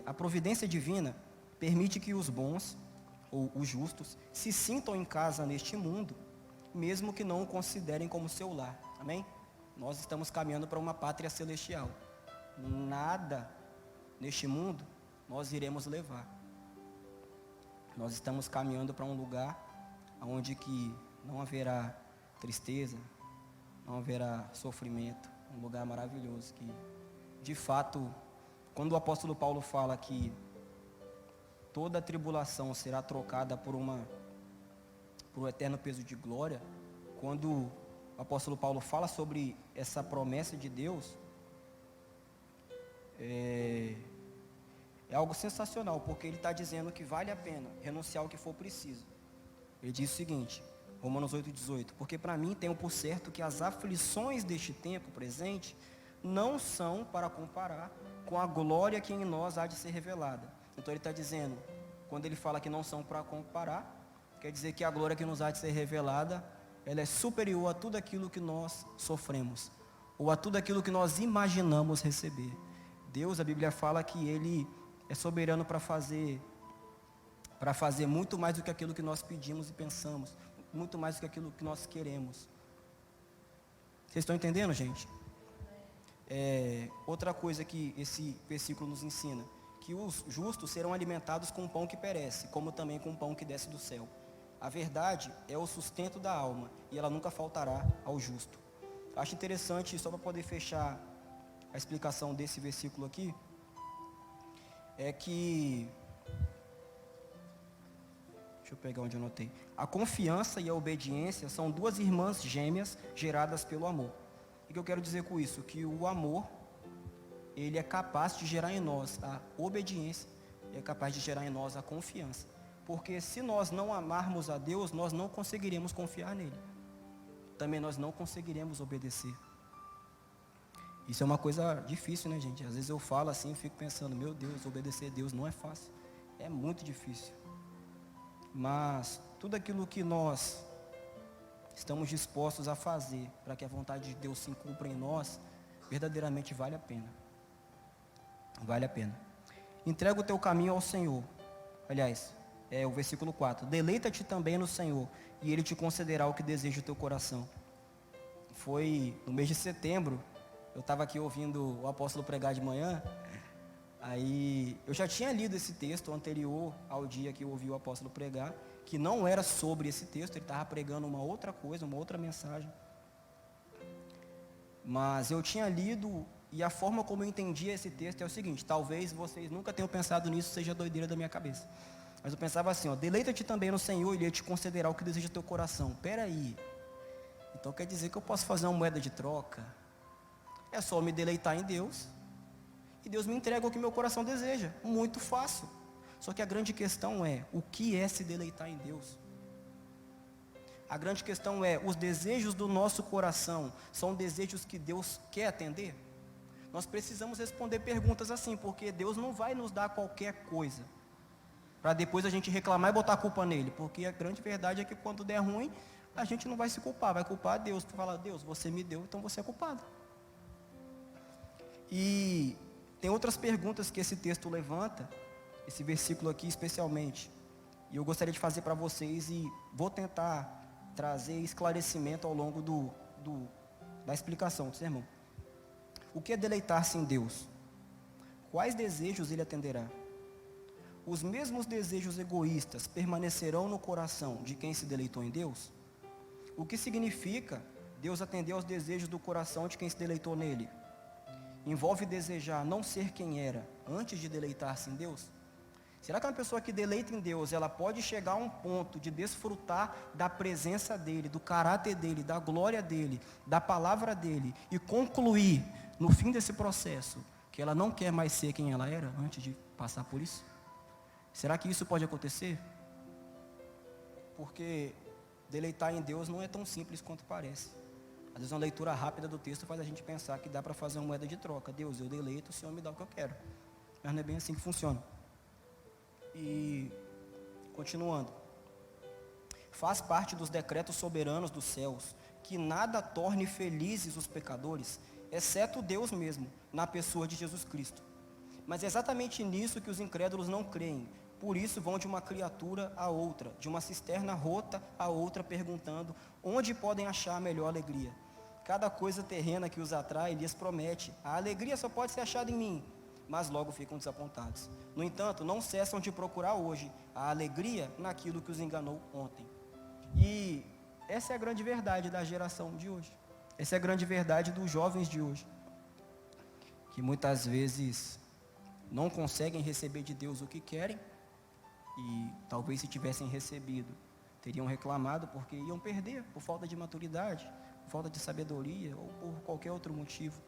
A providência divina permite que os bons, ou os justos, se sintam em casa neste mundo, mesmo que não o considerem como seu lar. Amém? Nós estamos caminhando para uma pátria celestial. Nada neste mundo nós iremos levar. Nós estamos caminhando para um lugar onde que não haverá tristeza, não haverá sofrimento, um lugar maravilhoso que, de fato, quando o apóstolo Paulo fala que toda a tribulação será trocada por o eterno peso de glória, quando o apóstolo Paulo fala sobre essa promessa de Deus, é algo sensacional, porque ele está dizendo que vale a pena renunciar ao que for preciso. Ele diz o seguinte, Romanos 8,18, porque para mim tenho por certo que as aflições deste tempo presente não são para comparar com a glória que em nós há de ser revelada. Então ele está dizendo, quando ele fala que não são para comparar, quer dizer que a glória que nos há de ser revelada, ela é superior a tudo aquilo que nós sofremos, ou a tudo aquilo que nós imaginamos receber. Deus, a Bíblia fala que Ele é soberano para fazer muito mais do que aquilo que nós pedimos e pensamos, muito mais do que aquilo que nós queremos. Vocês estão entendendo, gente? Outra coisa que esse versículo nos ensina, que os justos serão alimentados com pão que perece, como também com pão que desce do céu. A verdade é o sustento da alma, e ela nunca faltará ao justo. Acho interessante, só para poder fechar a explicação desse versículo aqui, é que, deixa eu pegar onde eu anotei, a confiança e a obediência são duas irmãs gêmeas geradas pelo amor. O que eu quero dizer com isso? Que o amor, ele é capaz de gerar em nós a obediência, e é capaz de gerar em nós a confiança. Porque se nós não amarmos a Deus, nós não conseguiremos confiar nele. Também nós não conseguiremos obedecer. Isso é uma coisa difícil, né, gente? Às vezes eu falo assim e fico pensando, meu Deus, obedecer a Deus não é fácil. É muito difícil. Mas tudo aquilo que nós estamos dispostos a fazer para que a vontade de Deus se cumpra em nós, verdadeiramente vale a pena. Vale a pena. Entrega o teu caminho ao Senhor. Aliás, o versículo 4. Deleita-te também no Senhor, e Ele te concederá o que deseja o teu coração. Foi no mês de setembro, eu estava aqui ouvindo o apóstolo pregar de manhã, aí eu já tinha lido esse texto anterior ao dia que eu ouvi o apóstolo pregar, que não era sobre esse texto, ele estava pregando uma outra coisa, uma outra mensagem. Mas eu tinha lido, e a forma como eu entendia esse texto é o seguinte, talvez vocês nunca tenham pensado nisso, seja doideira da minha cabeça. Mas eu pensava assim, deleita-te também no Senhor, Ele te concederá o que deseja teu coração. Peraí, então quer dizer que eu posso fazer uma moeda de troca? É só me deleitar em Deus, e Deus me entrega o que meu coração deseja. Muito fácil. Só que a grande questão é, o que é se deleitar em Deus? A grande questão é, os desejos do nosso coração são desejos que Deus quer atender? Nós precisamos responder perguntas assim, porque Deus não vai nos dar qualquer coisa, para depois a gente reclamar e botar a culpa nele, porque a grande verdade é que quando der ruim, a gente não vai se culpar, vai culpar a Deus, para falar, Deus, você me deu, então você é culpado. E tem outras perguntas que esse texto levanta, esse versículo aqui especialmente, e eu gostaria de fazer para vocês e vou tentar trazer esclarecimento ao longo da explicação do sermão. O que é deleitar-se em Deus? Quais desejos Ele atenderá? Os mesmos desejos egoístas permanecerão no coração de quem se deleitou em Deus? O que significa Deus atender aos desejos do coração de quem se deleitou nele? Envolve desejar não ser quem era antes de deleitar-se em Deus? Será que uma pessoa que deleita em Deus, ela pode chegar a um ponto de desfrutar da presença dEle, do caráter dEle, da glória dEle, da palavra dEle, e concluir, no fim desse processo, que ela não quer mais ser quem ela era antes de passar por isso? Será que isso pode acontecer? Porque deleitar em Deus não é tão simples quanto parece. Às vezes uma leitura rápida do texto faz a gente pensar que dá para fazer uma moeda de troca. Deus, eu deleito, o Senhor me dá o que eu quero. Mas não é bem assim que funciona. E, continuando. Faz parte dos decretos soberanos dos céus, que nada torne felizes os pecadores, exceto Deus mesmo, na pessoa de Jesus Cristo. Mas é exatamente nisso que os incrédulos não creem. Por isso vão de uma criatura a outra, de uma cisterna rota a outra, perguntando onde podem achar a melhor alegria. Cada coisa terrena que os atrai lhes promete: a alegria só pode ser achada em mim. Mas logo ficam desapontados. No entanto, não cessam de procurar hoje a alegria naquilo que os enganou ontem. E essa é a grande verdade da geração de hoje. Essa é a grande verdade dos jovens de hoje, que muitas vezes não conseguem receber de Deus o que querem, e talvez se tivessem recebido, teriam reclamado porque iam perder por falta de maturidade, por falta de sabedoria ou por qualquer outro motivo.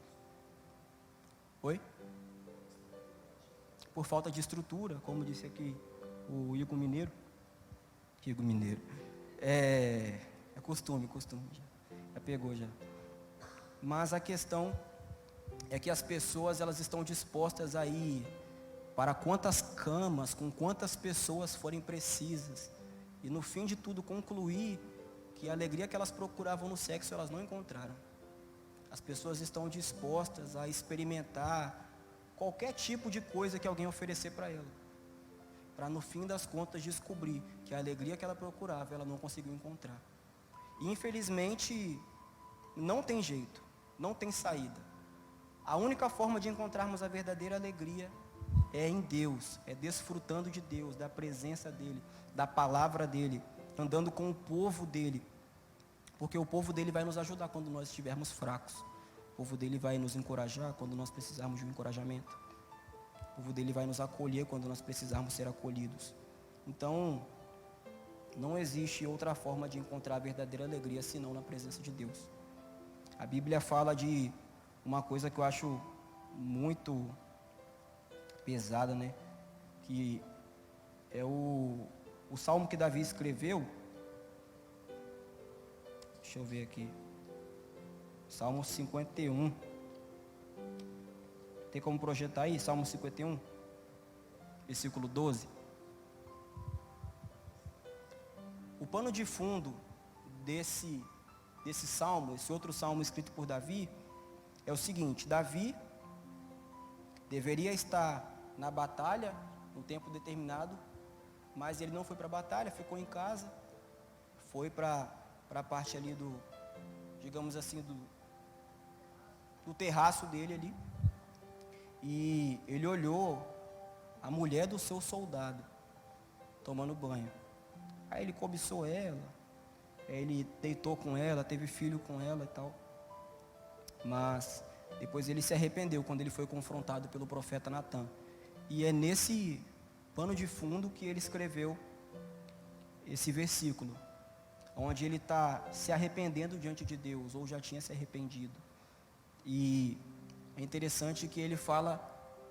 Oi? Por falta de estrutura, como disse aqui o Igor Mineiro. Igor Mineiro. É costume, já pegou já. Mas a questão é que as pessoas, elas estão dispostas a ir para quantas camas, com quantas pessoas forem precisas, e no fim de tudo concluir que a alegria que elas procuravam no sexo, elas não encontraram. As pessoas estão dispostas a experimentar qualquer tipo de coisa que alguém oferecer para ela, para no fim das contas descobrir que a alegria que ela procurava, ela não conseguiu encontrar. E infelizmente, não tem jeito, não tem saída. A única forma de encontrarmos a verdadeira alegria é em Deus, é desfrutando de Deus, da presença dEle, da palavra dEle, andando com o povo dEle, porque o povo dEle vai nos ajudar quando nós estivermos fracos. O povo dEle vai nos encorajar quando nós precisarmos de um encorajamento. O povo dEle vai nos acolher quando nós precisarmos ser acolhidos. Então, não existe outra forma de encontrar a verdadeira alegria senão na presença de Deus. A Bíblia fala de uma coisa que eu acho muito pesada, né? Que é o salmo que Davi escreveu. Deixa eu ver aqui. Salmo 51. Tem como projetar aí? Salmo 51, versículo 12. O pano de fundo desse salmo, esse outro salmo escrito por Davi, é o seguinte: Davi deveria estar na batalha, um tempo determinado, mas ele não foi para a batalha, ficou em casa, foi para a parte ali do, digamos assim, do terraço dele ali, e ele olhou a mulher do seu soldado tomando banho. Aí ele cobiçou ela, ele deitou com ela, teve filho com ela e tal. Mas depois ele se arrependeu quando ele foi confrontado pelo profeta Natan. E é nesse pano de fundo que ele escreveu esse versículo, onde ele está se arrependendo diante de Deus, ou já tinha se arrependido. E é interessante que ele fala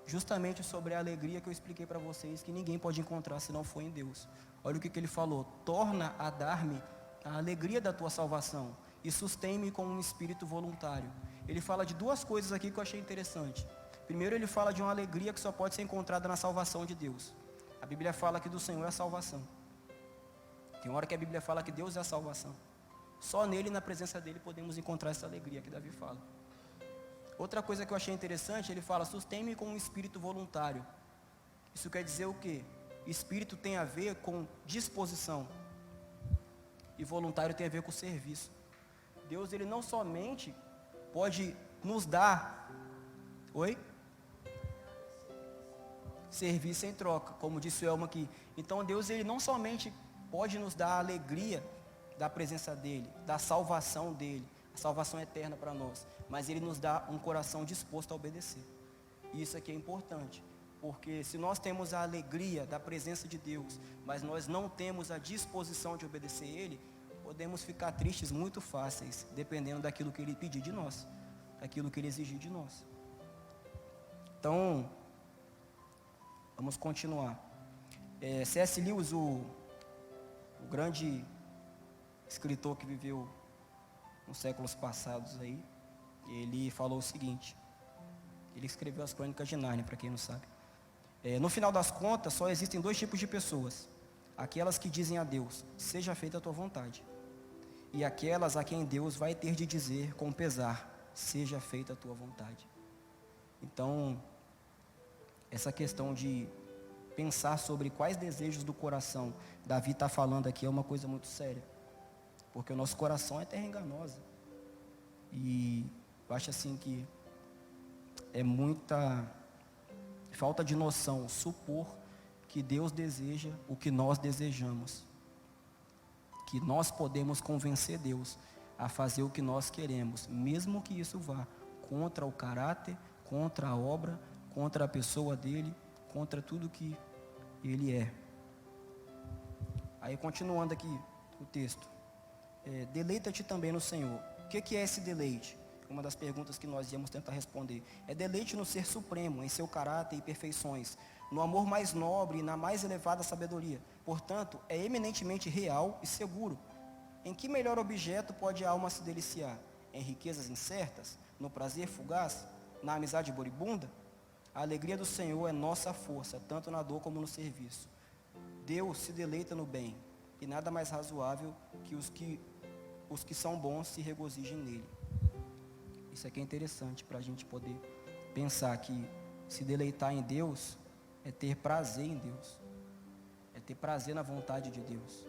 justamente sobre a alegria que eu expliquei para vocês, que ninguém pode encontrar se não for em Deus. Olha o que ele falou: torna a dar-me a alegria da tua salvação e sustém-me com um espírito voluntário. Ele fala de duas coisas aqui que eu achei interessante. Primeiro, ele fala de uma alegria que só pode ser encontrada na salvação de Deus. A Bíblia fala que do Senhor é a salvação. Tem hora que a Bíblia fala que Deus é a salvação. Só nele, na presença dele, podemos encontrar essa alegria que Davi fala. Outra coisa que eu achei interessante, ele fala: sustém-me com um espírito voluntário. Isso quer dizer o quê? Espírito tem a ver com disposição, e voluntário tem a ver com serviço. Deus, ele não somente pode nos dar, serviço em troca, como disse o Elmo aqui. Então Deus, ele não somente pode nos dar a alegria da presença dele, da salvação dele, a salvação eterna para nós, mas ele nos dá um coração disposto a obedecer. E isso aqui é importante, porque se nós temos a alegria da presença de Deus, mas nós não temos a disposição de obedecer ele, podemos ficar tristes muito fáceis, dependendo daquilo que ele pedir de nós, daquilo que ele exigir de nós. Então, vamos continuar. C.S. Lewis, o grande escritor que viveu nos séculos passados aí, ele falou o seguinte: ele escreveu as Crônicas de Nárnia, para quem não sabe. No final das contas, só existem dois tipos de pessoas: aquelas que dizem a Deus, seja feita a tua vontade, e aquelas a quem Deus vai ter de dizer com pesar, seja feita a tua vontade. Então, essa questão de pensar sobre quais desejos do coração Davi está falando aqui é uma coisa muito séria. Porque o nosso coração é terra enganosa. E eu acho assim que é muita falta de noção supor que Deus deseja o que nós desejamos. Que nós podemos convencer Deus a fazer o que nós queremos, mesmo que isso vá contra o caráter, contra a obra, contra a pessoa dele, contra tudo que ele é. Aí continuando aqui o texto. Deleita-te também no Senhor. O que é esse deleite? Uma das perguntas que nós íamos tentar responder. É deleite no ser supremo, em seu caráter e perfeições, no amor mais nobre e na mais elevada sabedoria. Portanto, é eminentemente real e seguro. Em que melhor objeto pode a alma se deliciar? Em riquezas incertas? No prazer fugaz? Na amizade moribunda? A alegria do Senhor é nossa força, tanto na dor como no serviço. Deus se deleita no bem, e nada mais razoável que os que são bons se regozijem nele. Isso aqui é interessante para a gente poder pensar que se deleitar em Deus é ter prazer em Deus. É ter prazer na vontade de Deus.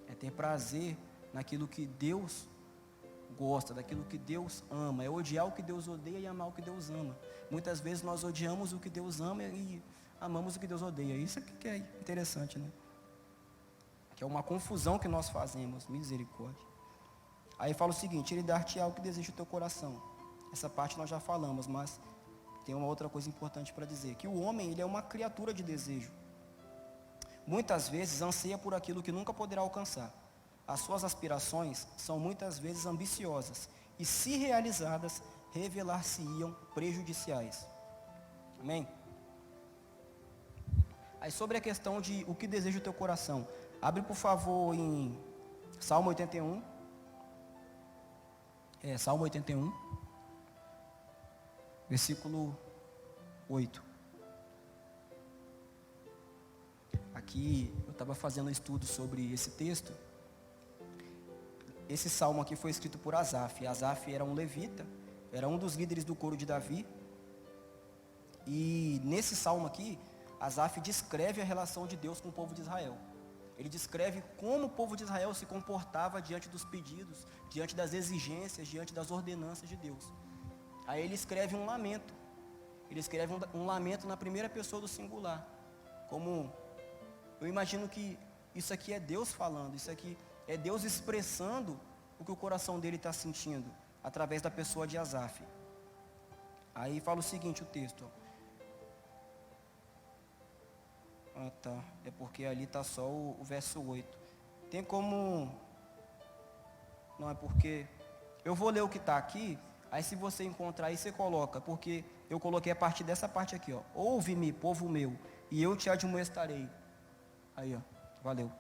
É ter prazer naquilo que Deus gosta, daquilo que Deus ama. É odiar o que Deus odeia e amar o que Deus ama. Muitas vezes nós odiamos o que Deus ama e amamos o que Deus odeia. Isso aqui que é interessante, né? Que é uma confusão que nós fazemos. Misericórdia. Aí fala o seguinte: ele dar-te-á o que deseja o teu coração. Essa parte nós já falamos, mas tem uma outra coisa importante para dizer. Que o homem, ele é uma criatura de desejo. Muitas vezes anseia por aquilo que nunca poderá alcançar. As suas aspirações são muitas vezes ambiciosas e, se realizadas, revelar-se-iam prejudiciais. Amém? Aí sobre a questão de o que deseja o teu coração. Abre por favor em Salmo 81. Salmo 81. Versículo 8. Aqui eu estava fazendo um estudo sobre esse texto. Esse salmo aqui foi escrito por Asaf. Asaf era um levita, era um dos líderes do coro de Davi. E nesse salmo aqui, Asaf descreve a relação de Deus com o povo de Israel. Ele descreve como o povo de Israel se comportava diante dos pedidos, diante das exigências, diante das ordenanças de Deus. Aí ele escreve um lamento. Ele escreve um lamento na primeira pessoa do singular. Como eu imagino que isso aqui é Deus falando, isso aqui é Deus expressando o que o coração dele está sentindo, através da pessoa de Asaf. Aí fala o seguinte, o texto. Tá. É porque ali está só o verso 8. Tem como... Não, é porque... Eu vou ler o que está aqui, aí se você encontrar aí, você coloca, porque eu coloquei a partir dessa parte aqui, ó. Ouve-me, povo meu, e eu te admoestarei. Aí, ó. Valeu.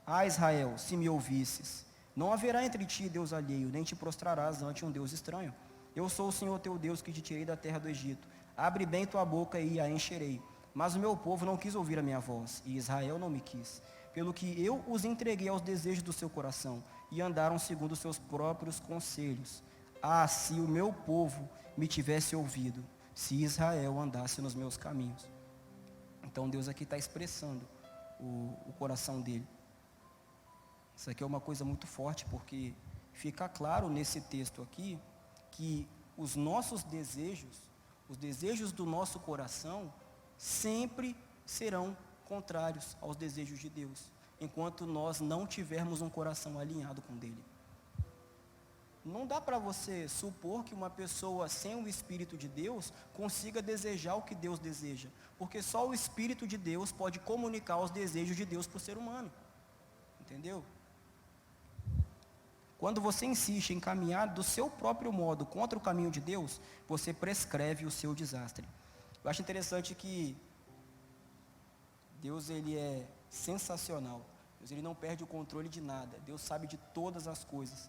Ah, Israel, se me ouvisses, não haverá entre ti Deus alheio, nem te prostrarás ante um Deus estranho. Eu sou o Senhor teu Deus que te tirei da terra do Egito. Abre bem tua boca e a encherei. Mas o meu povo não quis ouvir a minha voz, e Israel não me quis. Pelo que eu os entreguei aos desejos do seu coração, e andaram segundo os seus próprios conselhos. Ah, se o meu povo me tivesse ouvido, se Israel andasse nos meus caminhos. Então Deus aqui está expressando o coração dele. Isso aqui é uma coisa muito forte, porque fica claro nesse texto aqui, que os nossos desejos, os desejos do nosso coração, sempre serão contrários aos desejos de Deus, enquanto nós não tivermos um coração alinhado com dele. Não dá para você supor que uma pessoa sem o Espírito de Deus consiga desejar o que Deus deseja, porque só o Espírito de Deus pode comunicar os desejos de Deus para o ser humano. Entendeu? Quando você insiste em caminhar do seu próprio modo contra o caminho de Deus, você prescreve o seu desastre. Eu acho interessante que Deus, ele é sensacional. Deus, ele não perde o controle de nada. Deus sabe de todas as coisas.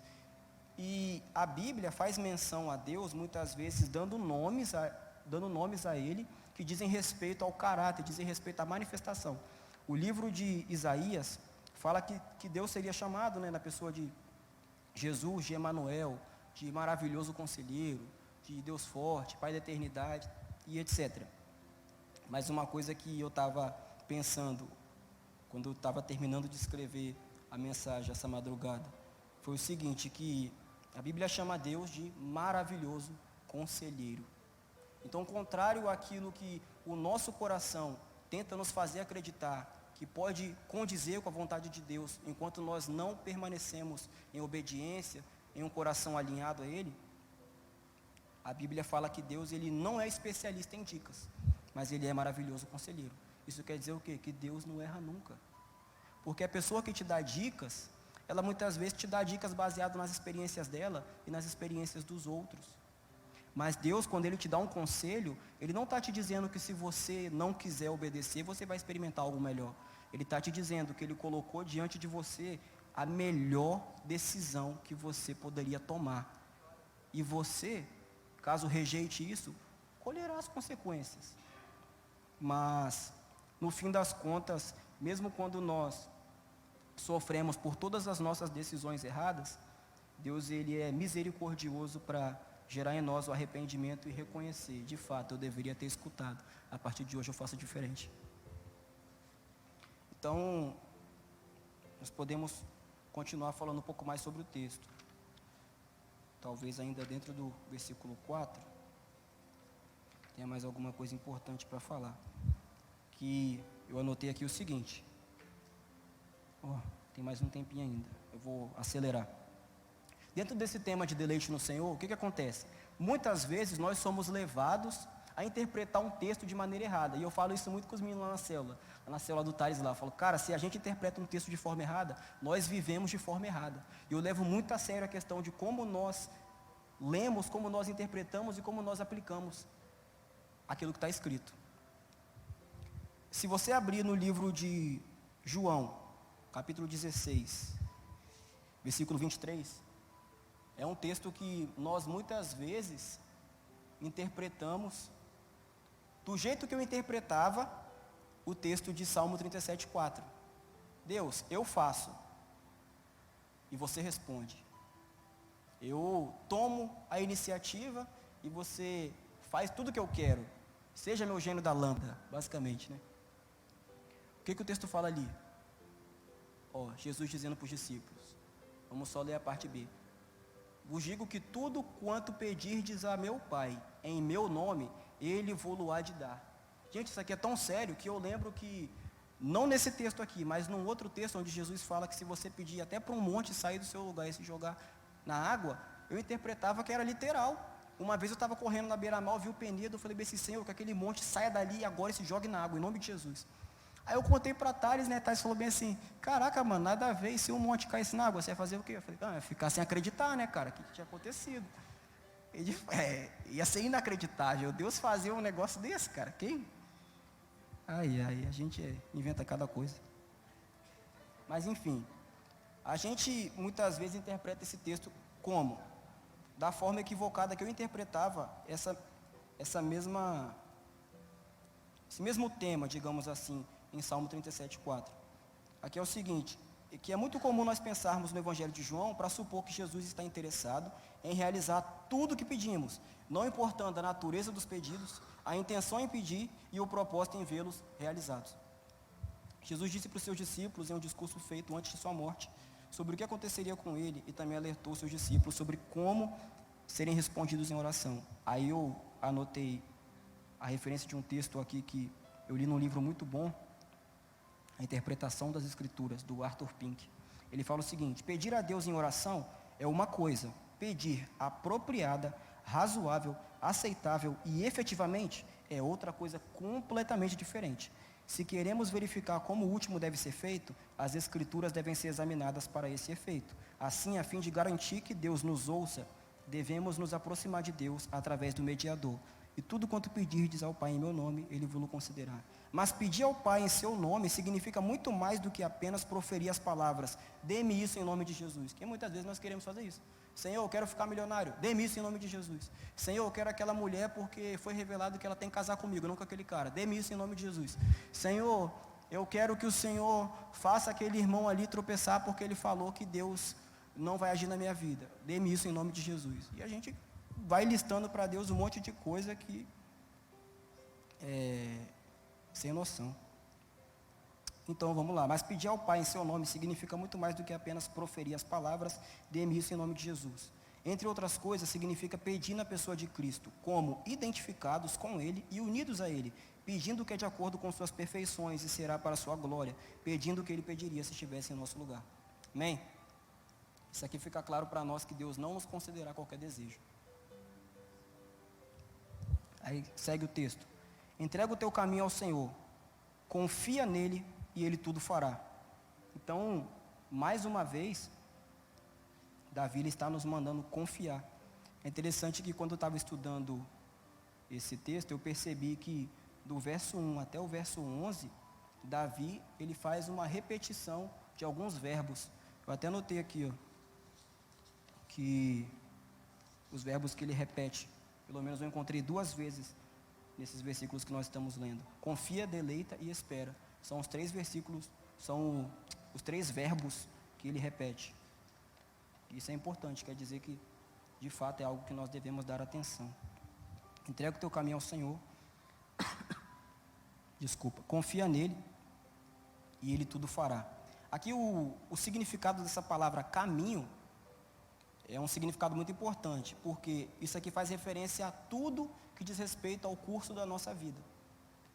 E a Bíblia faz menção a Deus, muitas vezes, dando nomes a Ele, que dizem respeito ao caráter, dizem respeito à manifestação. O livro de Isaías fala que Deus seria chamado, na pessoa de Jesus, de Emanuel, de maravilhoso conselheiro, de Deus forte, Pai da eternidade, e etc. Mas uma coisa que eu estava pensando, quando eu estava terminando de escrever a mensagem essa madrugada, foi o seguinte, que a Bíblia chama Deus de maravilhoso conselheiro. Então, contrário àquilo que o nosso coração tenta nos fazer acreditar, que pode condizer com a vontade de Deus, enquanto nós não permanecemos em obediência, em um coração alinhado a Ele, a Bíblia fala que Deus, Ele não é especialista em dicas, mas Ele é maravilhoso conselheiro. Isso quer dizer o quê? Que Deus não erra nunca. Porque a pessoa que te dá dicas, ela muitas vezes te dá dicas baseadas nas experiências dela e nas experiências dos outros. Mas Deus, quando Ele te dá um conselho, Ele não está te dizendo que se você não quiser obedecer, você vai experimentar algo melhor. Ele está te dizendo que Ele colocou diante de você a melhor decisão que você poderia tomar. E você, caso rejeite isso, colherá as consequências. Mas, no fim das contas, mesmo quando nós sofremos por todas as nossas decisões erradas, Deus, Ele é misericordioso para gerar em nós o arrependimento e reconhecer, de fato, eu deveria ter escutado, a partir de hoje eu faço diferente. Então, nós podemos continuar falando um pouco mais sobre o texto. Talvez ainda dentro do versículo 4, tenha mais alguma coisa importante para falar. Que eu anotei aqui o seguinte. Tem mais um tempinho ainda, eu vou acelerar. Dentro desse tema de deleite no Senhor, o que acontece? Muitas vezes nós somos levados a interpretar um texto de maneira errada. E eu falo isso muito com os meninos lá na célula do Thales lá. Eu falo, cara, se a gente interpreta um texto de forma errada, nós vivemos de forma errada. E eu levo muito a sério a questão de como nós lemos, como nós interpretamos e como nós aplicamos aquilo que está escrito. Se você abrir no livro de João, capítulo 16, versículo 23, é um texto que nós muitas vezes interpretamos do jeito que eu interpretava o texto de Salmo 37:4. Deus, eu faço. E você responde. Eu tomo a iniciativa e você faz tudo o que eu quero. Seja meu gênio da lâmpada, basicamente, né? O que o texto fala ali? Jesus dizendo para os discípulos. Vamos só ler a parte B. Vos digo que tudo quanto pedirdes a meu Pai, em meu nome, Ele vos há de dar. Gente, isso aqui é tão sério que eu lembro que, não nesse texto aqui, mas num outro texto onde Jesus fala que se você pedir até para um monte sair do seu lugar e se jogar na água, eu interpretava que era literal. Uma vez eu estava correndo na beira-mar, vi o Penedo, eu falei, bem, Senhor, que aquele monte saia dali agora e se jogue na água, em nome de Jesus. Aí eu contei para Thales, né, Thales falou bem assim, caraca, mano, nada a ver, e se um monte caísse na água, você ia fazer o quê? Eu falei, ia ficar sem acreditar, né, cara, que tinha acontecido. Ele, ia ser inacreditável, Deus fazer um negócio desse, cara, quem? A gente inventa cada coisa. Mas enfim, a gente muitas vezes interpreta esse texto como? Da forma equivocada que eu interpretava esse mesmo tema, digamos assim, em Salmo 37:4. Aqui é o seguinte, que é muito comum nós pensarmos no Evangelho de João para supor que Jesus está interessado em realizar tudo o que pedimos, não importando a natureza dos pedidos, a intenção em pedir e o propósito em vê-los realizados. Jesus disse para os seus discípulos em um discurso feito antes de sua morte, sobre o que aconteceria com ele e também alertou seus discípulos sobre como serem respondidos em oração. Aí eu anotei a referência de um texto aqui que eu li num livro muito bom, A Interpretação das Escrituras, do Arthur Pink. Ele fala o seguinte, pedir a Deus em oração é uma coisa, pedir apropriada, razoável, aceitável e efetivamente é outra coisa completamente diferente. Se queremos verificar como o último deve ser feito, as Escrituras devem ser examinadas para esse efeito. Assim, a fim de garantir que Deus nos ouça, devemos nos aproximar de Deus através do mediador. E tudo quanto pedirdes ao Pai em meu nome, Ele vos considerará. Mas pedir ao Pai em seu nome significa muito mais do que apenas proferir as palavras, dê-me isso em nome de Jesus. Que muitas vezes nós queremos fazer isso. Senhor, eu quero ficar milionário, dê-me isso em nome de Jesus. Senhor, eu quero aquela mulher porque foi revelado que ela tem que casar comigo, não com aquele cara, dê-me isso em nome de Jesus. Senhor, eu quero que o Senhor faça aquele irmão ali tropeçar porque ele falou que Deus não vai agir na minha vida, dê-me isso em nome de Jesus. E a gente vai listando para Deus um monte de coisa que Sem noção. Então vamos lá, mas pedir ao Pai em seu nome significa muito mais do que apenas proferir as palavras, dê-me isso em nome de Jesus. Entre outras coisas, significa pedir na pessoa de Cristo, como identificados com Ele e unidos a Ele, pedindo o que é de acordo com suas perfeições e será para a sua glória, pedindo o que Ele pediria se estivesse em nosso lugar. Amém? Isso aqui fica claro para nós que Deus não nos concederá qualquer desejo. Aí segue o texto. Entrega o teu caminho ao Senhor, confia nele e Ele tudo fará. Então, mais uma vez, Davi ele está nos mandando confiar. É interessante que quando eu estava estudando esse texto, eu percebi que do verso 1 até o verso 11, Davi ele faz uma repetição de alguns verbos. Eu até anotei aqui, que os verbos que ele repete, pelo menos eu encontrei 2 vezes nesses versículos que nós estamos lendo. Confia, deleita e espera. São os 3 versículos, são os 3 verbos que ele repete. Isso é importante, quer dizer que, de fato, é algo que nós devemos dar atenção. Entrega o teu caminho ao Senhor. Confia nele e Ele tudo fará. Aqui o significado dessa palavra caminho é um significado muito importante, porque isso aqui faz referência a tudo que diz respeito ao curso da nossa vida.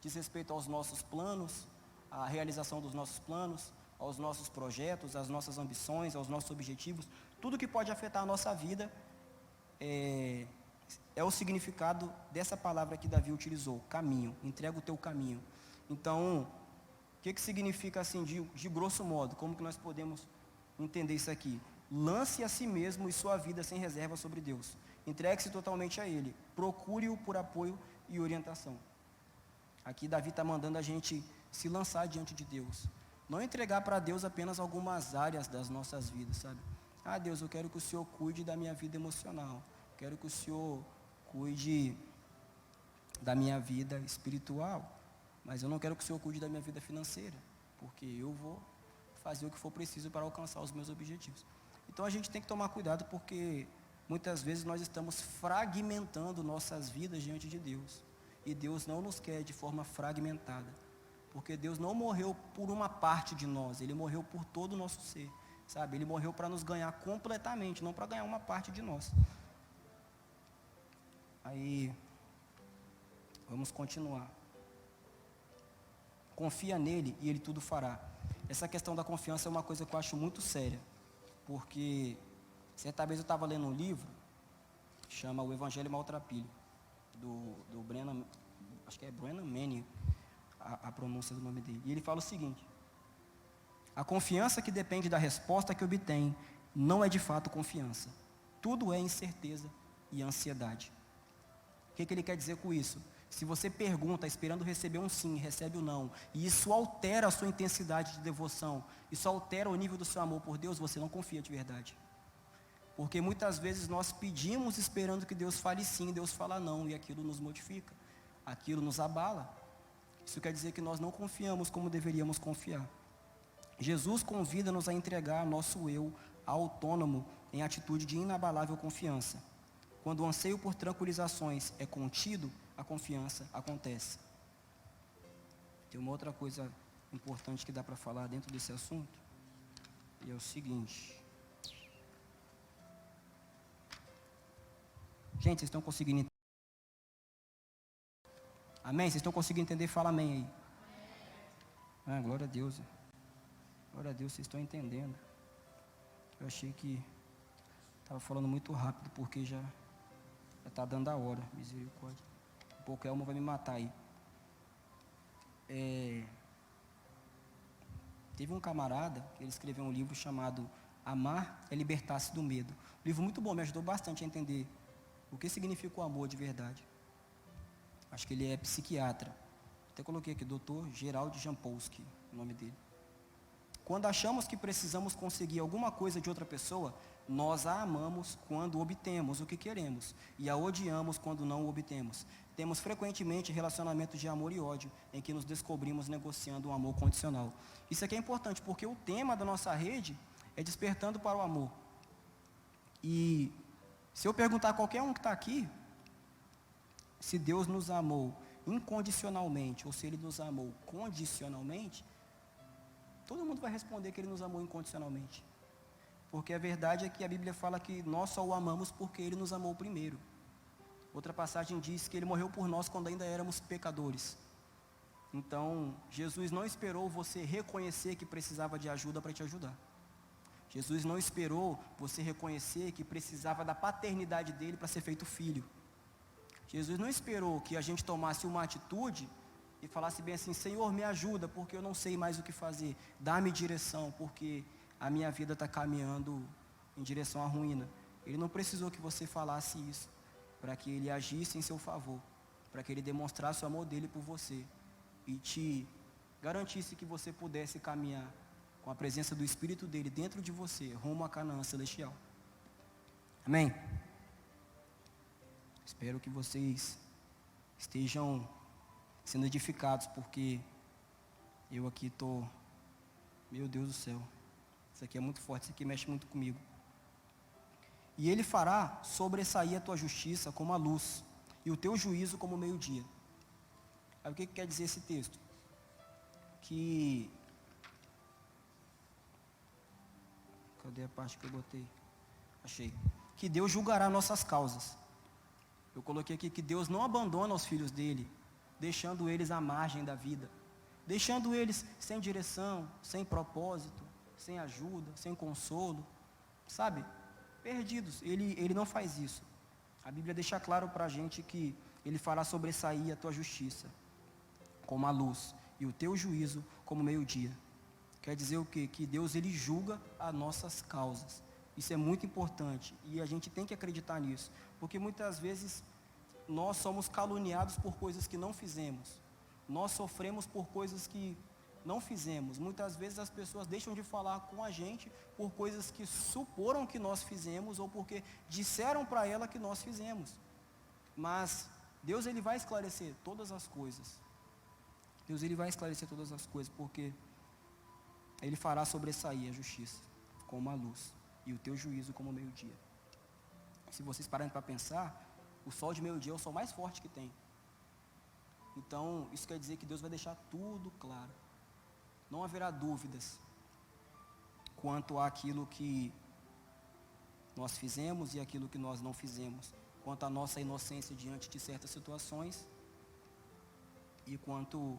Diz respeito aos nossos planos, à realização dos nossos planos, aos nossos projetos, às nossas ambições, aos nossos objetivos. Tudo que pode afetar a nossa vida é o significado dessa palavra que Davi utilizou, caminho. Entrega o teu caminho. Então, o que significa assim, de grosso modo? Como que nós podemos entender isso aqui? Lance a si mesmo e sua vida sem reserva sobre Deus. Entregue-se totalmente a Ele. Procure-o por apoio e orientação. Aqui Davi está mandando a gente se lançar diante de Deus. Não entregar para Deus apenas algumas áreas das nossas vidas, sabe? Ah, Deus, eu quero que o Senhor cuide da minha vida emocional. Quero que o Senhor cuide da minha vida espiritual. Mas eu não quero que o Senhor cuide da minha vida financeira. Porque eu vou fazer o que for preciso para alcançar os meus objetivos. Então a gente tem que tomar cuidado porque muitas vezes nós estamos fragmentando nossas vidas diante de Deus. E Deus não nos quer de forma fragmentada. Porque Deus não morreu por uma parte de nós, Ele morreu por todo o nosso ser, sabe? Ele morreu para nos ganhar completamente, não para ganhar uma parte de nós. Aí, vamos continuar. Confia nele e Ele tudo fará. Essa questão da confiança é uma coisa que eu acho muito séria, porque certa vez eu estava lendo um livro, chama O Evangelho Maltrapilho, do Brennan, acho que é Brennan Manning, a pronúncia do nome dele. E ele fala o seguinte: a confiança que depende da resposta que obtém não é de fato confiança. Tudo é incerteza e ansiedade. O que ele quer dizer com isso? Se você pergunta esperando receber um sim, recebe o não, e isso altera a sua intensidade de devoção, isso altera o nível do seu amor por Deus, você não confia de verdade. Porque muitas vezes nós pedimos esperando que Deus fale sim, Deus fala não, e aquilo nos modifica, aquilo nos abala. Isso quer dizer que nós não confiamos como deveríamos confiar. Jesus convida-nos a entregar nosso eu autônomo em atitude de inabalável confiança. Quando o anseio por tranquilizações é contido, a confiança acontece. Tem uma outra coisa importante que dá para falar dentro desse assunto, e é o seguinte. Gente, vocês estão conseguindo entender? Amém? Vocês estão conseguindo entender? Fala amém aí. Ah, glória a Deus. Glória a Deus, vocês estão entendendo. Eu achei que estava falando muito rápido, porque já está dando a hora. Misericórdia. Um pouco a alma vai me matar aí. Teve um camarada que ele escreveu um livro chamado Amar é Libertar-se do Medo. Um livro muito bom, me ajudou bastante a entender o que significa o amor de verdade. Acho que ele é psiquiatra. Até coloquei aqui, Dr. Gerald Jampolsky, o nome dele. Quando achamos que precisamos conseguir alguma coisa de outra pessoa, nós a amamos quando obtemos o que queremos e a odiamos quando não o obtemos. Temos frequentemente relacionamentos de amor e ódio em que nos descobrimos negociando um amor condicional. Isso aqui é importante porque o tema da nossa rede é despertando para o amor. E se eu perguntar a qualquer um que está aqui, se Deus nos amou incondicionalmente, ou se Ele nos amou condicionalmente, todo mundo vai responder que Ele nos amou incondicionalmente. Porque a verdade é que a Bíblia fala que nós só o amamos porque Ele nos amou primeiro. Outra passagem diz que Ele morreu por nós quando ainda éramos pecadores. Então, Jesus não esperou você reconhecer que precisava de ajuda para te ajudar. Jesus não esperou você reconhecer que precisava da paternidade dele para ser feito filho. Jesus não esperou que a gente tomasse uma atitude e falasse bem assim: Senhor, me ajuda, porque eu não sei mais o que fazer. Dá-me direção, porque a minha vida está caminhando em direção à ruína. Ele não precisou que você falasse isso para que Ele agisse em seu favor, para que Ele demonstrasse o amor dele por você e te garantisse que você pudesse caminhar com a presença do Espírito dele dentro de você, rumo a Canaã celestial. Amém? Espero que vocês estejam sendo edificados, porque eu aqui estou, meu Deus do céu, isso aqui é muito forte, isso aqui mexe muito comigo. E Ele fará sobressair a tua justiça como a luz, e o teu juízo como o meio-dia. Aí o que quer dizer esse texto? Que... Cadê a parte que eu botei? Achei. Que Deus julgará nossas causas. Eu coloquei aqui que Deus não abandona os filhos dele, deixando eles à margem da vida, deixando eles sem direção, sem propósito, sem ajuda, sem consolo, sabe? Perdidos. Ele não faz isso. A Bíblia deixa claro para a gente que Ele fará sobressair a tua justiça como a luz e o teu juízo como o meio-dia. Quer dizer o quê? Que Deus, Ele julga as nossas causas. Isso é muito importante e a gente tem que acreditar nisso, porque muitas vezes nós somos caluniados por coisas que não fizemos, nós sofremos por coisas que não fizemos. Muitas vezes as pessoas deixam de falar com a gente por coisas que suporam que nós fizemos ou porque disseram para ela que nós fizemos. Mas Deus, Ele vai esclarecer todas as coisas. Deus, Ele vai esclarecer todas as coisas, porque Ele fará sobressair a justiça como a luz e o teu juízo como o meio-dia. Se vocês pararem para pensar, o sol de meio-dia é o sol mais forte que tem. Então, isso quer dizer que Deus vai deixar tudo claro. Não haverá dúvidas quanto àquilo que nós fizemos e aquilo que nós não fizemos, quanto à nossa inocência diante de certas situações e quanto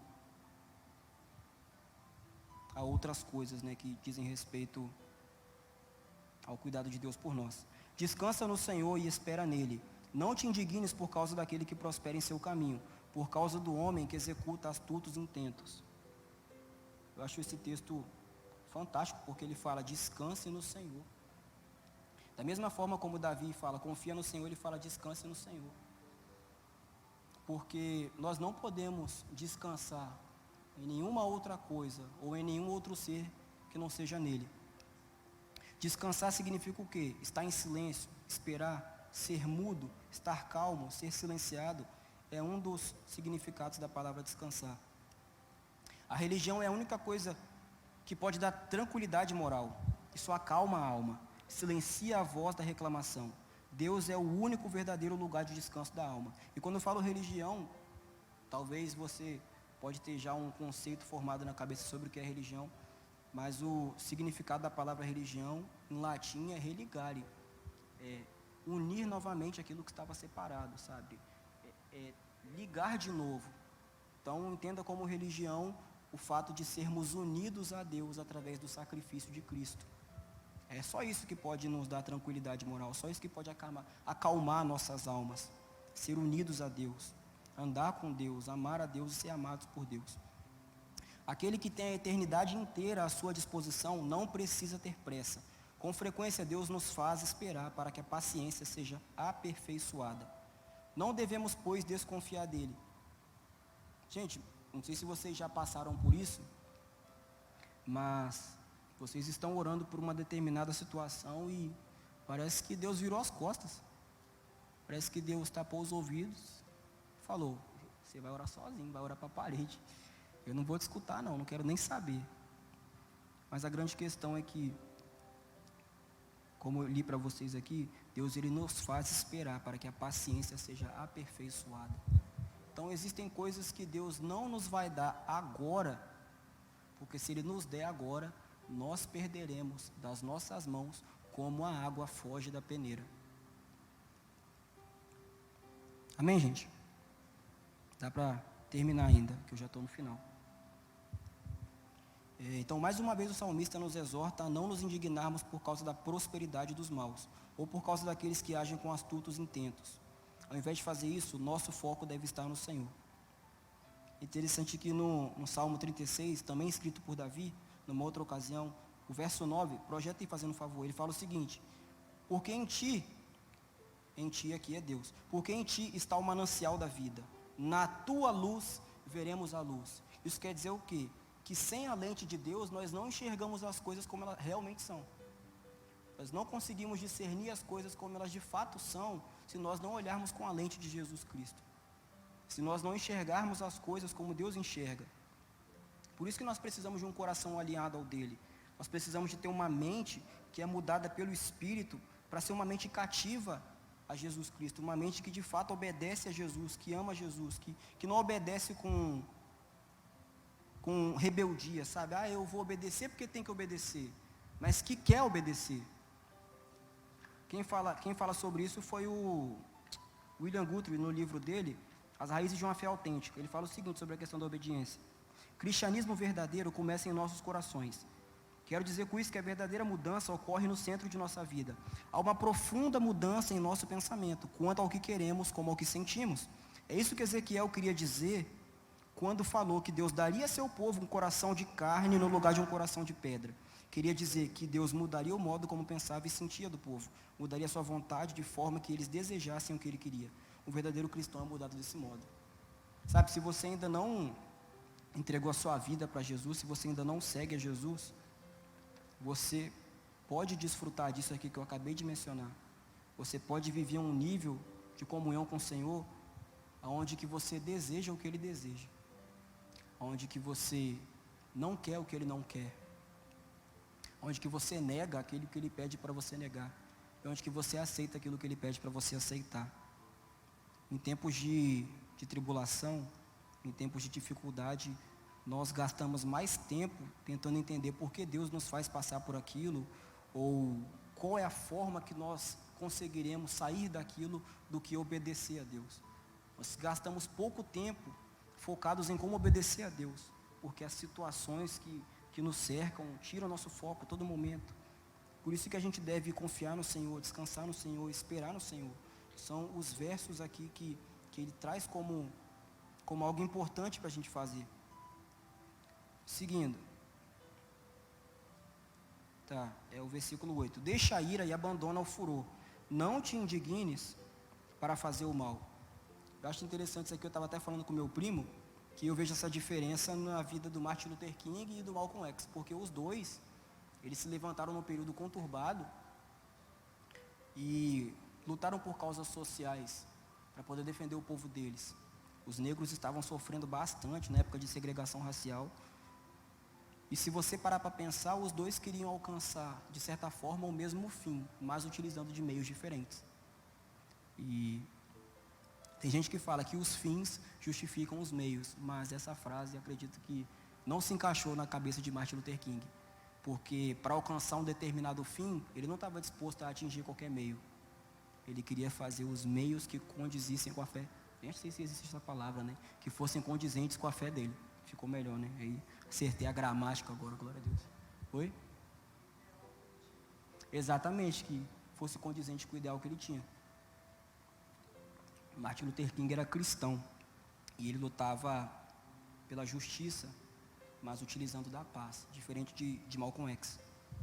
a outras coisas, né, que dizem respeito ao cuidado de Deus por nós. Descansa no Senhor e espera nele. Não te indignes por causa daquele que prospera em seu caminho, por causa do homem que executa astutos intentos. Eu acho esse texto fantástico, porque ele fala: descanse no Senhor. Da mesma forma como Davi fala, confia no Senhor, ele fala: descanse no Senhor. Porque nós não podemos descansar em nenhuma outra coisa, ou em nenhum outro ser que não seja nele. Descansar significa o quê? Estar em silêncio, esperar, ser mudo, estar calmo, ser silenciado, é um dos significados da palavra descansar. A religião é a única coisa que pode dar tranquilidade moral. Isso acalma a alma, silencia a voz da reclamação. Deus é o único verdadeiro lugar de descanso da alma. E quando eu falo religião, talvez você pode ter já um conceito formado na cabeça sobre o que é religião, mas o significado da palavra religião em latim é religare, é unir novamente aquilo que estava separado, sabe? É ligar de novo. Então entenda como religião o fato de sermos unidos a Deus através do sacrifício de Cristo. É só isso que pode nos dar tranquilidade moral, só isso que pode acalmar nossas almas. Ser unidos a Deus, andar com Deus, amar a Deus e ser amados por Deus. Aquele que tem a eternidade inteira à sua disposição não precisa ter pressa. Com frequência Deus nos faz esperar para que a paciência seja aperfeiçoada. Não devemos, pois, desconfiar dele. Gente, não sei se vocês já passaram por isso, mas vocês estão orando por uma determinada situação e parece que Deus virou as costas. Parece que Deus tapou os ouvidos, falou: você vai orar sozinho, vai orar para a parede. Eu não vou te escutar não quero nem saber. Mas a grande questão é que, como eu li para vocês aqui, Deus, Ele nos faz esperar para que a paciência seja aperfeiçoada. Então existem coisas que Deus não nos vai dar agora, porque se Ele nos der agora, nós perderemos das nossas mãos como a água foge da peneira. Amém, gente? Dá para terminar ainda, que eu já estou no final. Então, mais uma vez, o salmista nos exorta a não nos indignarmos por causa da prosperidade dos maus, ou por causa daqueles que agem com astutos intentos. Ao invés de fazer isso, nosso foco deve estar no Senhor. Interessante que no Salmo 36, também escrito por Davi, numa outra ocasião, o verso 9, projeta aí fazendo um favor, ele fala o seguinte: porque em ti aqui é Deus, porque em ti está o manancial da vida, na tua luz veremos a luz. Isso quer dizer o quê? Que sem a lente de Deus, nós não enxergamos as coisas como elas realmente são. Nós não conseguimos discernir as coisas como elas de fato são, se nós não olharmos com a lente de Jesus Cristo. Se nós não enxergarmos as coisas como Deus enxerga. Por isso que nós precisamos de um coração alinhado ao dele. Nós precisamos de ter uma mente que é mudada pelo Espírito, para ser uma mente cativa a Jesus Cristo. Uma mente que de fato obedece a Jesus, que ama Jesus, que não obedece com rebeldia, sabe? Eu vou obedecer porque tem que obedecer, mas que quer obedecer. Quem fala sobre isso foi o William Guthrie, no livro dele, As Raízes de uma Fé Autêntica. Ele fala o seguinte sobre a questão da obediência: cristianismo verdadeiro começa em nossos corações. Quero dizer com isso que a verdadeira mudança ocorre no centro de nossa vida. Há uma profunda mudança em nosso pensamento, quanto ao que queremos como ao que sentimos. É isso que Ezequiel queria dizer quando falou que Deus daria a seu povo um coração de carne no lugar de um coração de pedra. Queria dizer que Deus mudaria o modo como pensava e sentia do povo, mudaria a sua vontade de forma que eles desejassem o que ele queria. O verdadeiro cristão é mudado desse modo. Sabe, se você ainda não entregou a sua vida para Jesus, se você ainda não segue a Jesus, você pode desfrutar disso aqui que eu acabei de mencionar. Você pode viver um nível de comunhão com o Senhor, onde que você deseja o que Ele deseja, onde que você não quer o que Ele não quer, onde que você nega aquilo que Ele pede para você negar, e onde que você aceita aquilo que Ele pede para você aceitar. Em tempos de tribulação, em tempos de dificuldade, nós gastamos mais tempo tentando entender por que Deus nos faz passar por aquilo, ou qual é a forma que nós conseguiremos sair daquilo, do que obedecer a Deus. Nós gastamos pouco tempo focados em como obedecer a Deus, porque as situações que nos cercam tiram nosso foco a todo momento. Por isso que a gente deve confiar no Senhor, descansar no Senhor, esperar no Senhor. São os versos aqui que Ele traz como algo importante para a gente fazer. Seguindo. É o versículo 8. Deixa a ira e abandona o furor. Não te indignes para fazer o mal. Eu acho interessante isso aqui, eu estava até falando com meu primo, que eu vejo essa diferença na vida do Martin Luther King e do Malcolm X, porque os dois, eles se levantaram num período conturbado e lutaram por causas sociais, para poder defender o povo deles. Os negros estavam sofrendo bastante na época de segregação racial. E se você parar para pensar, os dois queriam alcançar, de certa forma, o mesmo fim, mas utilizando de meios diferentes. E tem gente que fala que os fins justificam os meios, mas essa frase, acredito que não se encaixou na cabeça de Martin Luther King. Porque para alcançar um determinado fim, ele não estava disposto a atingir qualquer meio. Ele queria fazer os meios que condizissem com a fé. Nem sei se existe essa palavra, né? Que fossem condizentes com a fé dele. Ficou melhor, né? Aí acertei a gramática agora, glória a Deus. Oi? Exatamente, que fosse condizente com o ideal que ele tinha. Martin Luther King era cristão. E ele lutava pela justiça, mas utilizando da paz. Diferente de Malcolm X,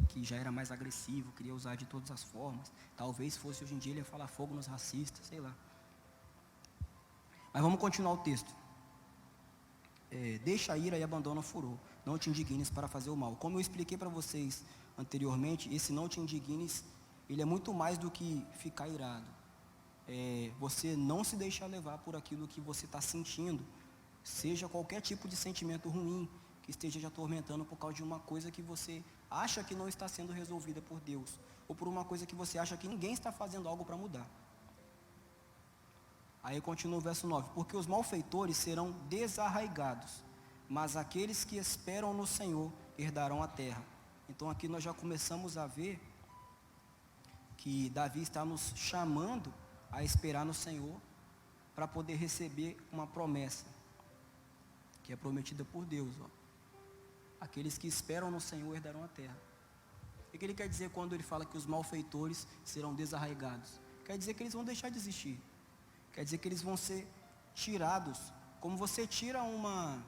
que já era mais agressivo, queria usar de todas as formas. Talvez fosse hoje em dia ele ia falar fogo nos racistas, sei lá. Mas vamos continuar o texto. Deixa a ira e abandona o furor. Não te indignes para fazer o mal. Como eu expliquei para vocês anteriormente, esse não te indignes, ele é muito mais do que ficar irado. Você não se deixar levar por aquilo que você está sentindo, seja qualquer tipo de sentimento ruim que esteja te atormentando por causa de uma coisa que você acha que não está sendo resolvida por Deus, ou por uma coisa que você acha que ninguém está fazendo algo para mudar. Aí continua o verso 9: porque os malfeitores serão desarraigados, mas aqueles que esperam no Senhor herdarão a terra. Então aqui nós já começamos a ver que Davi está nos chamando a esperar no Senhor para poder receber uma promessa que é prometida por Deus. Aqueles que esperam no Senhor herdarão a terra. O que ele quer dizer quando ele fala que os malfeitores serão desarraigados? Quer dizer que eles vão deixar de existir. Quer dizer que eles vão ser tirados, como você tira uma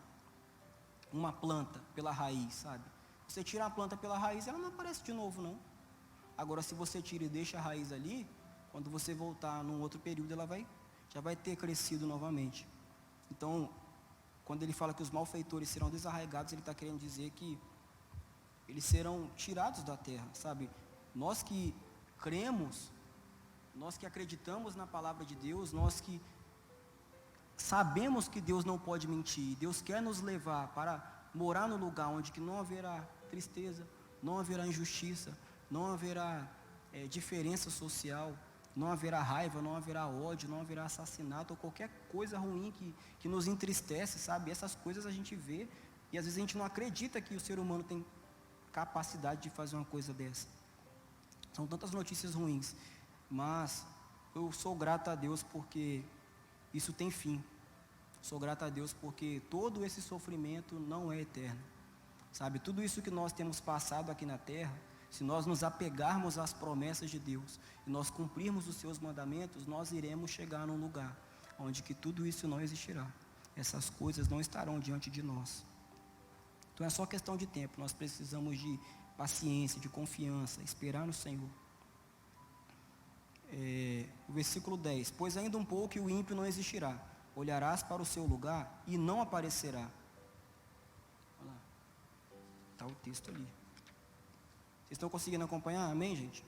planta pela raiz, sabe? Você tira a planta pela raiz, ela não aparece de novo, não. Agora, se você tira e deixa a raiz ali, quando você voltar num outro período, ela já vai ter crescido novamente. Então, quando ele fala que os malfeitores serão desarraigados, ele está querendo dizer que eles serão tirados da terra, sabe? Nós que cremos, nós que acreditamos na palavra de Deus, nós que sabemos que Deus não pode mentir, Deus quer nos levar para morar no lugar onde que não haverá tristeza, não haverá injustiça, não haverá diferença social, não haverá raiva, não haverá ódio, não haverá assassinato ou qualquer coisa ruim que nos entristece, sabe? Essas coisas a gente vê e às vezes a gente não acredita que o ser humano tem capacidade de fazer uma coisa dessa. São tantas notícias ruins, mas eu sou grato a Deus porque isso tem fim. Sou grato a Deus porque todo esse sofrimento não é eterno, sabe? Tudo isso que nós temos passado aqui na terra, se nós nos apegarmos às promessas de Deus e nós cumprirmos os seus mandamentos, nós iremos chegar num lugar onde que tudo isso não existirá. Essas coisas não estarão diante de nós. Então é só questão de tempo. Nós precisamos de paciência, de confiança, esperar no Senhor. O versículo 10: pois ainda um pouco e o ímpio não existirá. Olharás para o seu lugar e não aparecerá. Olha lá. Está o texto ali. Vocês estão conseguindo acompanhar? Amém, gente?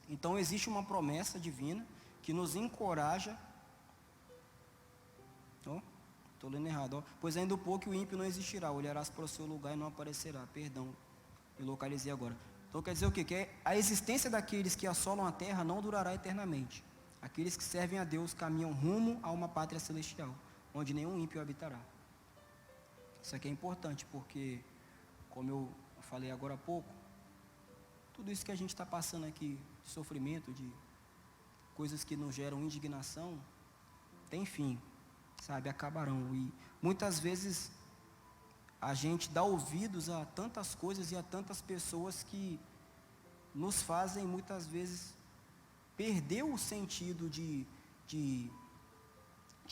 Então existe uma promessa divina que nos encoraja. Estou lendo errado. Pois ainda um pouco o ímpio não existirá. Olharás para o seu lugar e não aparecerá. Perdão, eu localizei agora. Então quer dizer o quê? Que a existência daqueles que assolam a terra não durará eternamente. Aqueles que servem a Deus caminham rumo a uma pátria celestial, onde nenhum ímpio habitará. Isso aqui é importante porque, como eu falei agora há pouco, tudo isso que a gente está passando aqui, de sofrimento, de coisas que nos geram indignação, tem fim, sabe, acabarão. E muitas vezes a gente dá ouvidos a tantas coisas e a tantas pessoas que nos fazem muitas vezes perder o sentido de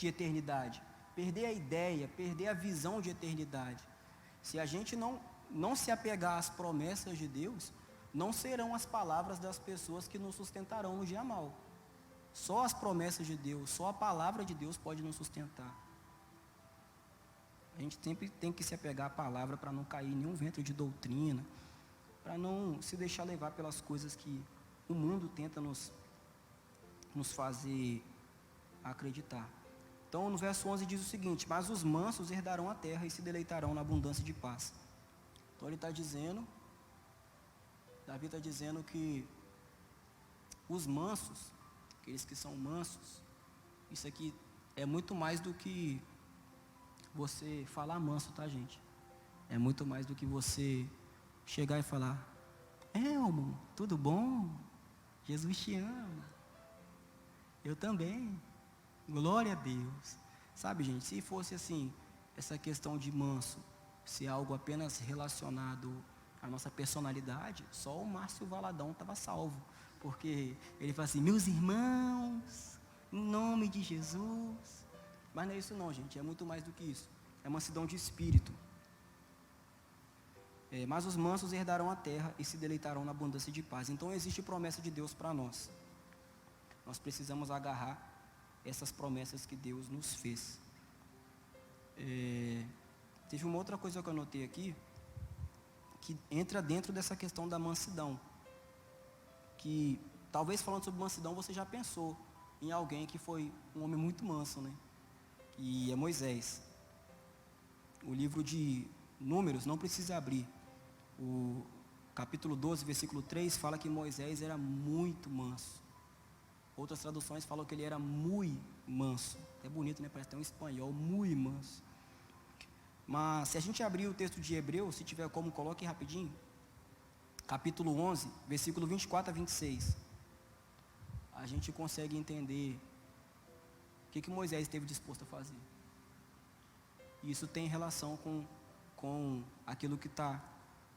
eternidade, perder a ideia, perder a visão de eternidade. Se a gente não se apegar às promessas de Deus, não serão as palavras das pessoas que nos sustentarão no dia mau. Só as promessas de Deus, só a palavra de Deus pode nos sustentar. A gente sempre tem que se apegar à palavra para não cair em nenhum vento de doutrina, para não se deixar levar pelas coisas que o mundo tenta nos fazer acreditar. Então no verso 11 diz o seguinte: mas os mansos herdarão a terra e se deleitarão na abundância de paz. Então ele está dizendo, Davi está dizendo que os mansos, aqueles que são mansos, isso aqui é muito mais do que você falar manso, tá, gente? É muito mais do que você chegar e falar: Elmo, tudo bom? Jesus te ama. Eu também. Glória a Deus. Sabe, gente, se fosse assim, essa questão de manso, se algo apenas relacionado à nossa personalidade, só o Márcio Valadão estava salvo. Porque ele fala assim: meus irmãos, em nome de Jesus. Mas não é isso não, gente, é muito mais do que isso. É mansidão de espírito. Mas os mansos herdarão a terra e se deleitarão na abundância de paz. Então existe promessa de Deus para nós. Nós precisamos agarrar essas promessas que Deus nos fez. Teve uma outra coisa que eu anotei aqui, que entra dentro dessa questão da mansidão. Que talvez falando sobre mansidão você já pensou em alguém que foi um homem muito manso, né? Que é Moisés. O livro de Números, não precisa abrir. O capítulo 12, versículo 3, fala que Moisés era muito manso. Outras traduções falam que ele era muito manso. É bonito, né? Parece até um espanhol, muito manso. Mas se a gente abrir o texto de Hebreus, se tiver como, coloque rapidinho. Capítulo 11, versículo 24 a 26. A gente consegue entender o que Moisés esteve disposto a fazer. E isso tem relação com aquilo que está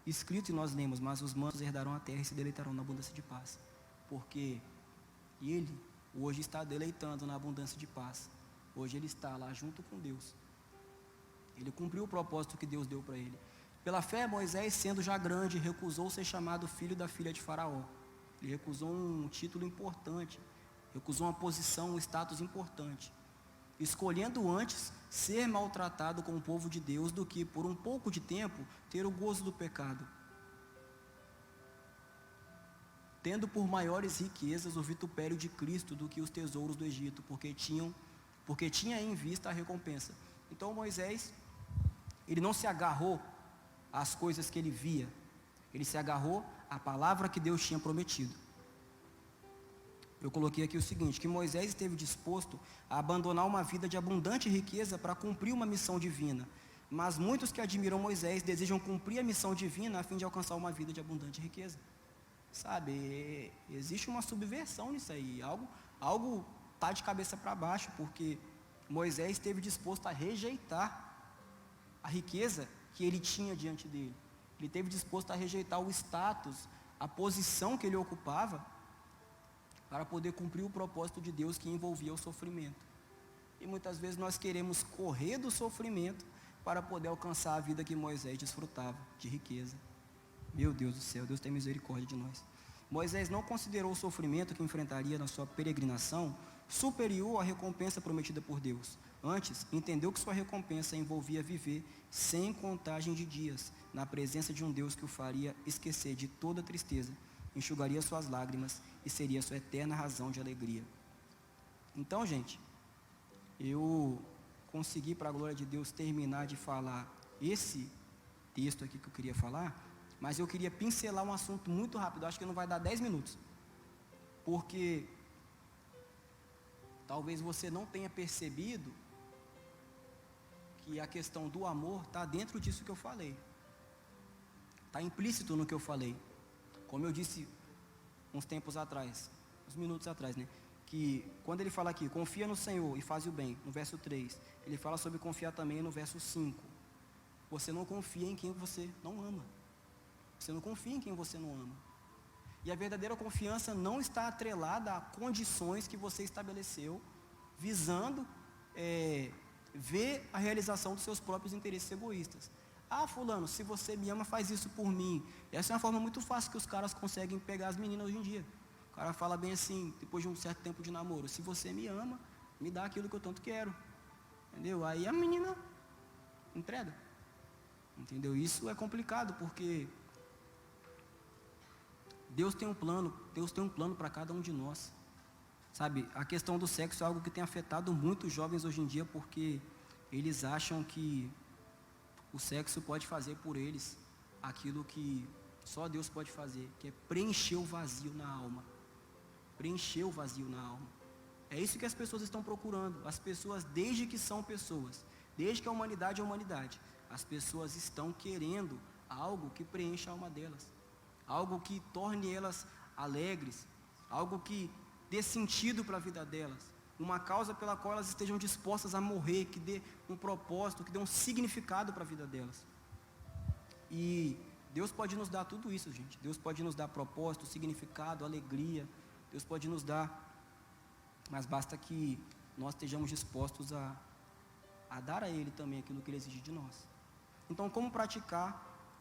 escrito e nós lemos. Mas os mansos herdarão a terra e se deleitarão na abundância de paz. Porque ele hoje está deleitando na abundância de paz. Hoje ele está lá junto com Deus. Ele cumpriu o propósito que Deus deu para ele. Pela fé, Moisés, sendo já grande, recusou ser chamado filho da filha de Faraó. Ele recusou um título importante, recusou uma posição, um status importante, escolhendo antes ser maltratado com o povo de Deus do que, por um pouco de tempo, ter o gozo do pecado, tendo por maiores riquezas o vitupério de Cristo do que os tesouros do Egito, porque tinha em vista a recompensa. Então Moisés, ele não se agarrou às coisas que ele via, ele se agarrou à palavra que Deus tinha prometido. Eu coloquei aqui o seguinte, que Moisés esteve disposto a abandonar uma vida de abundante riqueza para cumprir uma missão divina, mas muitos que admiram Moisés desejam cumprir a missão divina a fim de alcançar uma vida de abundante riqueza. Sabe, existe uma subversão nisso aí, algo está de cabeça para baixo, porque Moisés esteve disposto a rejeitar a riqueza que ele tinha diante dele. Ele esteve disposto a rejeitar o status, a posição que ele ocupava, para poder cumprir o propósito de Deus que envolvia o sofrimento. E muitas vezes nós queremos correr do sofrimento para poder alcançar a vida que Moisés desfrutava, de riqueza. Meu Deus do céu, Deus tem misericórdia de nós. Moisés não considerou o sofrimento que enfrentaria na sua peregrinação superior à recompensa prometida por Deus. Antes, entendeu que sua recompensa envolvia viver sem contagem de dias, na presença de um Deus que o faria esquecer de toda tristeza, enxugaria suas lágrimas e seria sua eterna razão de alegria. Então, gente, eu consegui, para a glória de Deus, terminar de falar esse texto aqui que eu queria falar, mas eu queria pincelar um assunto muito rápido, acho que não vai dar 10 minutos, porque talvez você não tenha percebido que a questão do amor está dentro disso que eu falei, está implícito no que eu falei. Como eu disse uns tempos atrás, uns minutos atrás, né? Que quando ele fala aqui, confia no Senhor e faz o bem, no verso 3, ele fala sobre confiar também no verso 5. Você não confia em quem você não ama. Você não confia em quem você não ama. E a verdadeira confiança não está atrelada a condições que você estabeleceu, visando ver a realização dos seus próprios interesses egoístas. Ah, fulano, se você me ama, faz isso por mim. Essa é uma forma muito fácil que os caras conseguem pegar as meninas hoje em dia. O cara fala bem assim, depois de um certo tempo de namoro, se você me ama, me dá aquilo que eu tanto quero. Entendeu? Aí a menina entrega. Entendeu? Isso é complicado, porque Deus tem um plano para cada um de nós. Sabe, a questão do sexo é algo que tem afetado muito os jovens hoje em dia, porque eles acham que o sexo pode fazer por eles aquilo que só Deus pode fazer, que é preencher o vazio na alma. Preencher o vazio na alma. É isso que as pessoas estão procurando. As pessoas, desde que são pessoas, desde que a humanidade é humanidade, as pessoas estão querendo algo que preencha a alma delas, algo que torne elas alegres, algo que dê sentido para a vida delas, uma causa pela qual elas estejam dispostas a morrer, que dê um propósito, que dê um significado para a vida delas. E Deus pode nos dar tudo isso, gente. Deus pode nos dar propósito, significado, alegria. Deus pode nos dar, mas basta que nós estejamos dispostos a dar a Ele também aquilo que Ele exige de nós. Então, como praticar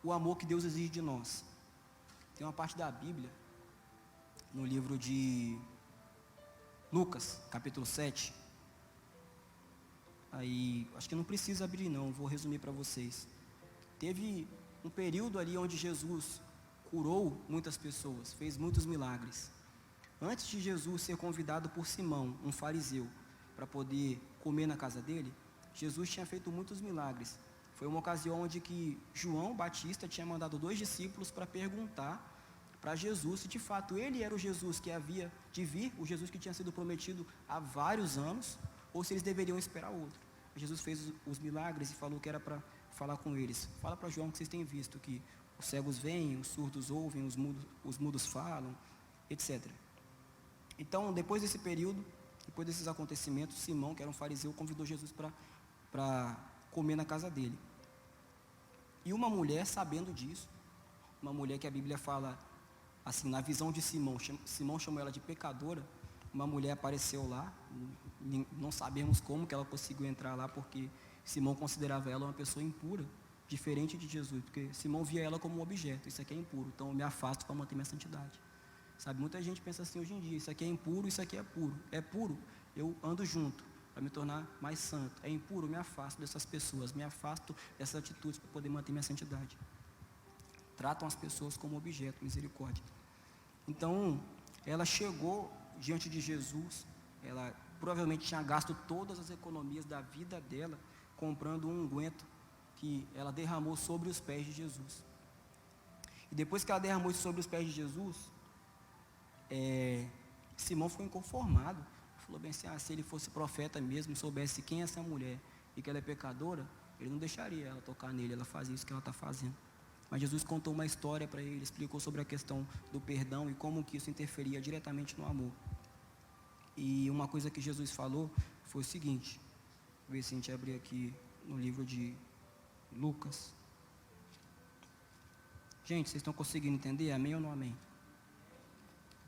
o amor que Deus exige de nós? Tem uma parte da Bíblia, no livro de Lucas, capítulo 7. Aí, acho que não precisa abrir não, vou resumir para vocês. Teve um período ali onde Jesus curou muitas pessoas, fez muitos milagres. Antes de Jesus ser convidado por Simão, um fariseu, para poder comer na casa dele, Jesus tinha feito muitos milagres. Foi uma ocasião onde que João Batista tinha mandado 2 discípulos para perguntar para Jesus, se de fato ele era o Jesus que havia de vir, o Jesus que tinha sido prometido há vários anos, ou se eles deveriam esperar outro. Jesus fez os milagres e falou que era para falar com eles. Fala para João que vocês têm visto que os cegos veem, os surdos ouvem, os mudos falam, etc. Então, depois desse período, depois desses acontecimentos, Simão, que era um fariseu, convidou Jesus para comer na casa dele. E uma mulher, sabendo disso, uma mulher que a Bíblia fala, assim, na visão de Simão, Simão chamou ela de pecadora, uma mulher apareceu lá, não sabemos como que ela conseguiu entrar lá, porque Simão considerava ela uma pessoa impura, diferente de Jesus, porque Simão via ela como um objeto, isso aqui é impuro, então eu me afasto para manter minha santidade. Sabe, muita gente pensa assim hoje em dia, isso aqui é impuro, isso aqui é puro, eu ando junto, para me tornar mais santo, é impuro, eu me afasto dessas pessoas, me afasto dessas atitudes para poder manter minha santidade. Tratam as pessoas como objeto, misericórdia. Então, ela chegou diante de Jesus, ela provavelmente tinha gasto todas as economias da vida dela, comprando um unguento que ela derramou sobre os pés de Jesus. E depois que ela derramou isso sobre os pés de Jesus, Simão ficou inconformado, falou bem assim, se ele fosse profeta mesmo, soubesse quem é essa mulher e que ela é pecadora, ele não deixaria ela tocar nele, ela fazia isso que ela está fazendo. Mas Jesus contou uma história para ele, explicou sobre a questão do perdão e como que isso interferia diretamente no amor. E uma coisa que Jesus falou foi o seguinte, vou ver se a gente abrir aqui no livro de Lucas. Gente, vocês estão conseguindo entender? Amém ou não amém?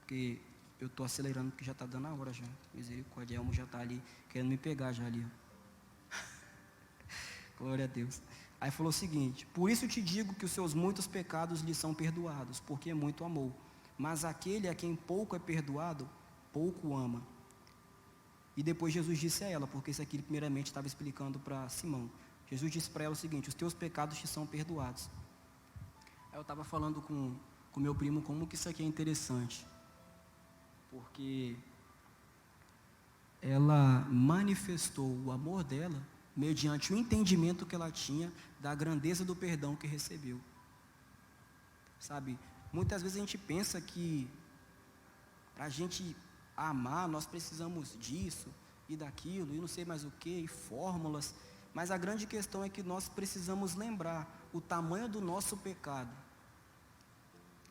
Porque eu estou acelerando porque já está dando a hora já. Misericórdia, Elmo já está ali querendo me pegar já ali. Glória a Deus. Aí falou o seguinte, por isso te digo que os seus muitos pecados lhe são perdoados, porque muito amou. Mas aquele a quem pouco é perdoado, pouco ama. E depois Jesus disse a ela, porque isso aqui ele primeiramente estava explicando para Simão. Jesus disse para ela o seguinte, os teus pecados te são perdoados. Aí eu estava falando com meu primo como que isso aqui é interessante. Porque ela manifestou o amor dela mediante o entendimento que ela tinha da grandeza do perdão que recebeu. Sabe, muitas vezes a gente pensa que para a gente amar, nós precisamos disso e daquilo, e não sei mais o que, e fórmulas, mas a grande questão é que nós precisamos lembrar o tamanho do nosso pecado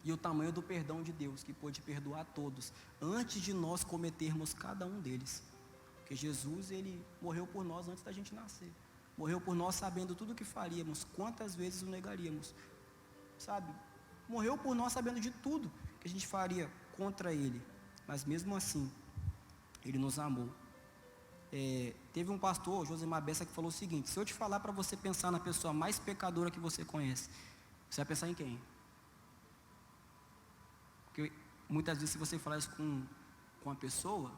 e o tamanho do perdão de Deus, que pôde perdoar a todos, antes de nós cometermos cada um deles. Porque Jesus, ele morreu por nós antes da gente nascer. Morreu por nós sabendo tudo o que faríamos, quantas vezes o negaríamos. Sabe? Morreu por nós sabendo de tudo que a gente faria contra ele. Mas mesmo assim, ele nos amou. Teve um pastor, Josemar Bessa, que falou o seguinte, se eu te falar para você pensar na pessoa mais pecadora que você conhece, você vai pensar em quem? Porque muitas vezes se você falar isso com uma pessoa,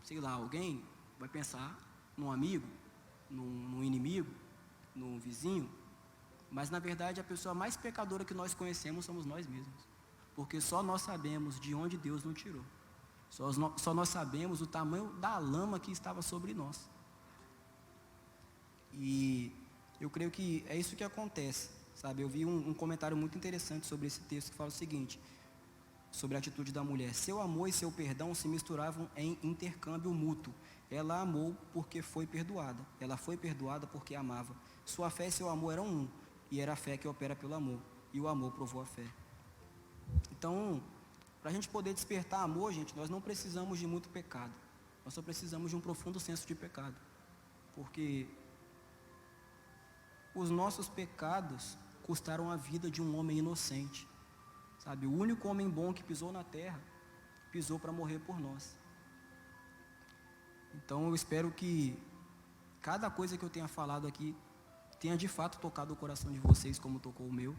sei lá, alguém vai pensar num amigo, num inimigo, num vizinho, mas na verdade a pessoa mais pecadora que nós conhecemos somos nós mesmos, porque só nós sabemos de onde Deus nos tirou, só nós sabemos o tamanho da lama que estava sobre nós, e eu creio que é isso que acontece, sabe? Eu vi um comentário muito interessante sobre esse texto que fala o seguinte, sobre a atitude da mulher, seu amor e seu perdão se misturavam em intercâmbio mútuo. Ela amou porque foi perdoada, ela foi perdoada porque amava. Sua fé e seu amor eram um, e era a fé que opera pelo amor, e o amor provou a fé. Então, para a gente poder despertar amor, gente, nós não precisamos de muito pecado, nós só precisamos de um profundo senso de pecado, porque os nossos pecados custaram a vida de um homem inocente. Sabe, o único homem bom que pisou na terra, pisou para morrer por nós. Então eu espero que cada coisa que eu tenha falado aqui tenha de fato tocado o coração de vocês como tocou o meu.